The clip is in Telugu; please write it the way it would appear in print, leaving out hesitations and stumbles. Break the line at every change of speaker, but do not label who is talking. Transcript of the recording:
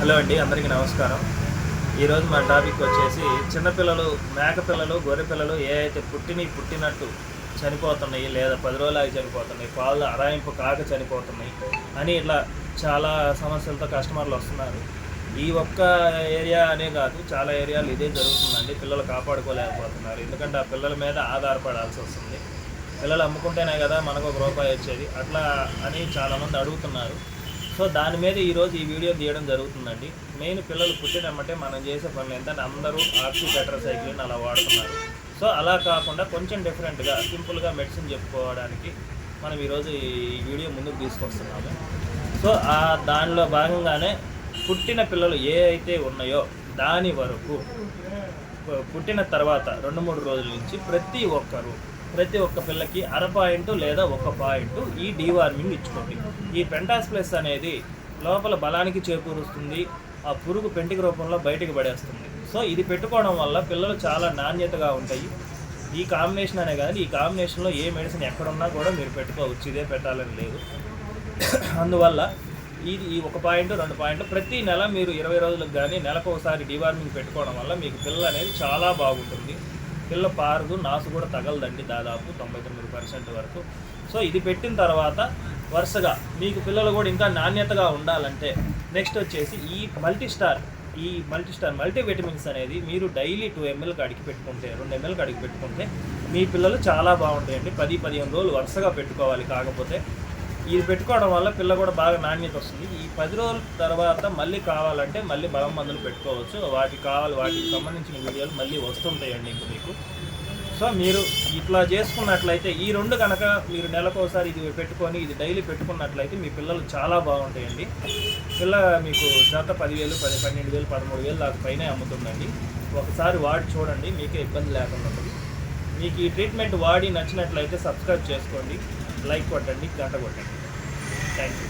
హలో అండి, అందరికీ నమస్కారం. ఈరోజు మన టాపిక్ వచ్చేసి చిన్నపిల్లలు, మేకపిల్లలు, గొర్రె పిల్లలు ఏ అయితే పుట్టినట్టు చనిపోతున్నాయి, లేదా 10 రోజులు చనిపోతున్నాయి, పాలు అరాయింపు కాక చనిపోతున్నాయి అని ఇట్లా చాలా సమస్యలతో కస్టమర్లు వస్తున్నారు. ఈ ఒక్క ఏరియా అనే కాదు, చాలా ఏరియాలు ఇదే జరుగుతుందండి. పిల్లలు కాపాడుకోలేకపోతున్నారు, ఎందుకంటే ఆ పిల్లల మీద ఆధారపడాల్సి వస్తుంది. పిల్లలు అమ్ముకుంటేనే కదా మనకు ₹1 వచ్చేది, అట్లా అని చాలామంది అడుగుతున్నారు. సో దాని మీద ఈరోజు ఈ వీడియో తీయడం జరుగుతుందండి. మెయిన్ పిల్లలు పుట్టినమ్మంటే మనం చేసే పనులు ఏంటంటే అందరూ ఆర్సీ టెట్రాసైక్లిన్ అలా వాడుతున్నారు. సో అలా కాకుండా కొంచెం డిఫరెంట్గా సింపుల్గా మెడిసిన్ చెప్పుకోవడానికి మనం ఈరోజు ఈ వీడియో ముందుకు తీసుకొస్తున్నాము. సో దానిలో భాగంగానే పుట్టిన పిల్లలు ఏ అయితే ఉన్నాయో దాని వరకు పుట్టిన తర్వాత 2-3 రోజుల నుంచి ప్రతి ఒక్క పిల్లకి ½ లేదా 1 పాయింట్ ఈ డీవార్మింగ్ ఇచ్చుకోండి. ఈ పెంటాస్ ప్లస్ అనేది లోపల బలానికి చేకూరుస్తుంది, ఆ పురుగు పెంటిక రూపంలో బయటకు పడేస్తుంది. సో ఇది పెట్టుకోవడం వల్ల పిల్లలు చాలా నాణ్యతగా ఉంటాయి. ఈ కాంబినేషన్ అనే కాదు, ఈ కాంబినేషన్లో ఏ మెడిసిన్ ఎక్కడున్నా కూడా మీరు పెట్టుకోవచ్చు, ఇదే పెట్టాలని లేదు. అందువల్ల ఇది ఈ 1 పాయింట్ 2 పాయింట్లు ప్రతి నెల మీరు 20 రోజులకు కానీ నెలకు ఒకసారి డీవార్మింగ్ పెట్టుకోవడం వల్ల మీకు పిల్ల అనేది చాలా బాగుంటుంది. పిల్ల పారదు, నాసు కూడా తగలదండి దాదాపు 99% వరకు. సో ఇది పెట్టిన తర్వాత వరుసగా మీకు పిల్లలు కూడా ఇంకా నాణ్యతగా ఉండాలంటే నెక్స్ట్ వచ్చేసి ఈ మల్టీస్టార్ మల్టీవిటమిన్స్ అనేది మీరు డైలీ 2 ml అడిగి పెట్టుకుంటే, 2 ml అడిగి పెట్టుకుంటే మీ పిల్లలు చాలా బాగుంటాయండి. 10-15 రోజులు వరుసగా పెట్టుకోవాలి. కాకపోతే ఇది పెట్టుకోవడం వల్ల పిల్ల కూడా బాగా నాణ్యత వస్తుంది. ఈ 10 రోజుల తర్వాత మళ్ళీ కావాలంటే మళ్ళీ బలం మందులు పెట్టుకోవచ్చు. వాటికి సంబంధించిన వీడియోలు మళ్ళీ వస్తుంటాయండి ఇంక మీకు. సో మీరు ఇట్లా చేసుకున్నట్లయితే ఈ 2 కనుక మీరు నెలకోసారి ఇది పెట్టుకొని ఇది డైలీ పెట్టుకున్నట్లయితే మీ పిల్లలు చాలా బాగుంటాయండి. పిల్ల మీకు జత 10,000, 12,000, 13,000 దాకా పైనే అమ్ముతుందండి. ఒకసారి వాడి చూడండి, మీకే ఇబ్బంది లేకుండా ఉంటుంది. మీకు ఈ ట్రీట్మెంట్ వాడి నచ్చినట్లయితే సబ్స్క్రైబ్ చేసుకోండి, లైక్ కొట్టండి, గంట కొట్టండి. Thank you.